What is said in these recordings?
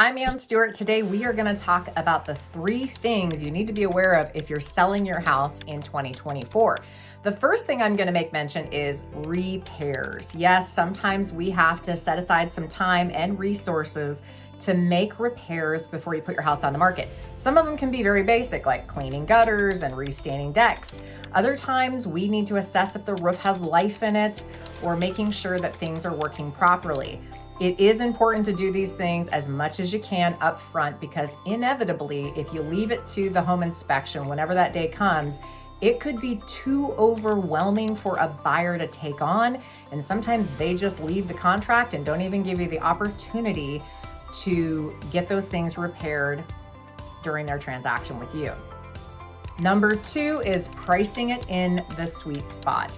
I'm Ann Stewart. Today we are going to talk about the 3 things you need to be aware of if you're selling your house in 2024. The first thing I'm going to make mention is repairs. Yes, sometimes we have to set aside some time and resources to make repairs before you put your house on the market. Some of them can be very basic, like cleaning gutters and restaining decks. Other times we need to assess if the roof has life in it or making sure that things are working properly. It is important to do these things as much as you can up front, because inevitably, if you leave it to the home inspection, whenever that day comes, it could be too overwhelming for a buyer to take on. And sometimes they just leave the contract and don't even give you the opportunity to get those things repaired during their transaction with you. Number 2 is pricing it in the sweet spot.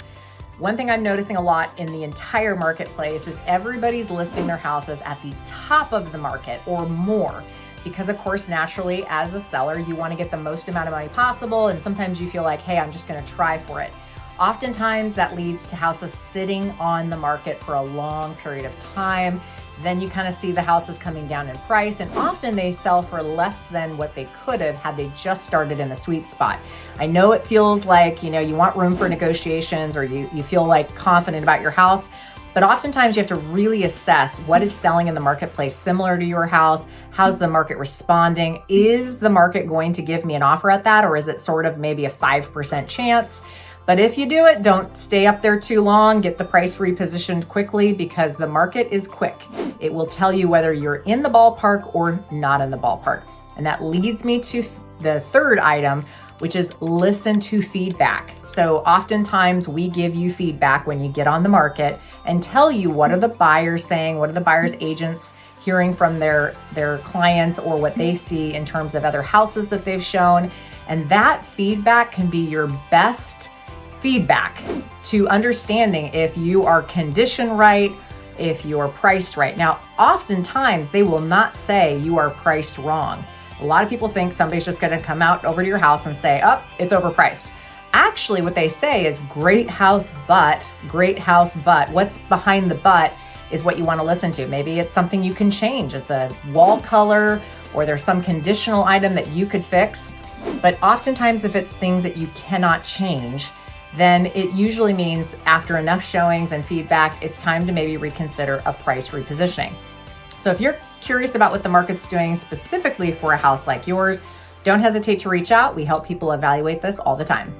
One thing I'm noticing a lot in the entire marketplace is everybody's listing their houses at the top of the market or more, because of course, naturally, as a seller, you want to get the most amount of money possible. And sometimes you feel like, hey, I'm just going to try for it. Oftentimes that leads to houses sitting on the market for a long period of time. Then you kind of see the houses coming down in price, and often they sell for less than what they could have had they just started in the sweet spot. I know it feels like, you want room for negotiations, or you feel like confident about your house, but oftentimes you have to really assess what is selling in the marketplace similar to your house. How's the market responding? Is the market going to give me an offer at that, or is it sort of maybe a 5% chance? But if you do it, don't stay up there too long. Get the price repositioned quickly, because the market is quick. It will tell you whether you're in the ballpark or not in the ballpark. And that leads me to the third item, which is listen to feedback. So oftentimes we give you feedback when you get on the market and tell you what are the buyers saying, what are the buyers' agents hearing from their clients, or what they see in terms of other houses that they've shown. And that feedback can be your best feedback to understanding if you are conditioned right, if you're priced right. Now, oftentimes they will not say you are priced wrong. A lot of people think somebody's just going to come out over to your house and say, oh, it's overpriced. Actually, what they say is great house, but. What's behind the but is what you want to listen to. Maybe it's something you can change. It's a wall color, or there's some conditional item that you could fix. But oftentimes if it's things that you cannot change, then it usually means after enough showings and feedback, it's time to maybe reconsider a price repositioning. So if you're curious about what the market's doing specifically for a house like yours, don't hesitate to reach out. We help people evaluate this all the time.